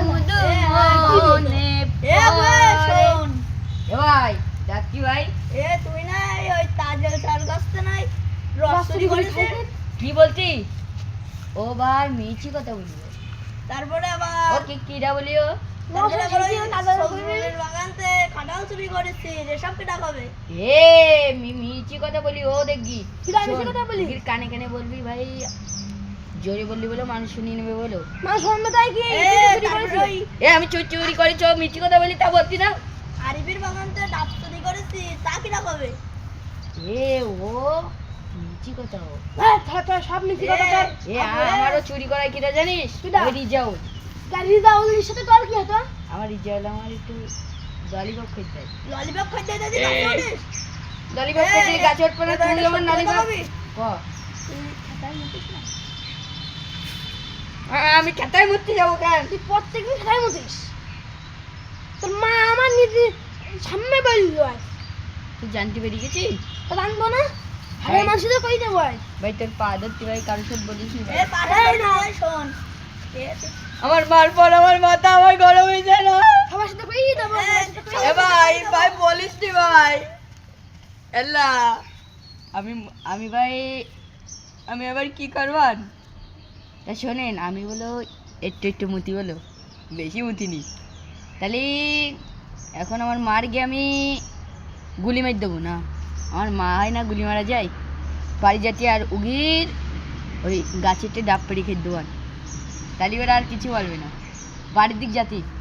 শুধু মনে শোন এ ভাই ডাকি ভাই এ তুই না ওই তাজেল চার গাছতে নাই রস চুরি করেছে কি বলছি ও ভাই মিছি কথা বলিও তারপরে আবার ও কিরা বলিও তারপরে আবার ওই সবজির বাগানতে কাঁঠাল চুরি করেছে এসব কি ডাকাবে এ মিছি কথা বলি ও দেখি কিরা মিছি কথা বলি কানে কানে বলবি ভাই জোরে বললি বলো মানুষ শুনিয়ে নেবে বলো মানুষ শুনবে তাই কি এ আমি চুরি করি মিছি কথা বলি তা বলতি না আরিফের বাগানতে ডাব চুরি করেছি তা কি ডাকাবে এ ও মিছি কথা ও সব মিছি কথা তোর এ আমারও চুরি করায় কিরা জানিস ওই রিজাউল রিজাউলের সাথে তোর কি হতো আমার রিজাউল আমার একটু ললিপপ খেতে দেয় ললিপপ খাইতে দিদি গাছে উঠিস ললিপপ খেতে গাছে উঠবে না তুই আমার ললিপপ ক আমি খেতায় মরতে যাবো কেন তুই প্রত্যেকদিন খেতায় মতিস তোর মা আমার নিজে সামনে বলল তুই জানতে পেরে গেছিস তো জানবো না আরে মানুষদের কই দেবো ভাই তোর পা ধরতে ভাই কারোর সাথে বলিস নি এ পাঠাই না শোন আমার মার পর আমার মাথা আমার গরম হয়ে যায় না সবার সাথে কই দেবো এ ভাই ভাই বলিস নি ভাই এল্লা আমি ভাই আমি আবার কি করবার তা শোনেন আমি বলো একটু মুতি বলো বেশি মুতিনি তাহলে এখন আমার মার গিয়ে আমি গুলি মার দেবো না আমার মা হয় না গুলি মারা যায় বাড়ি যাতে আর উগির ওই গাছেতে ডাব পেড়ে খেয়ে দেওয়ান তাহলে ওরা আর কিছু বলবে না বাড়ির দিক যাতে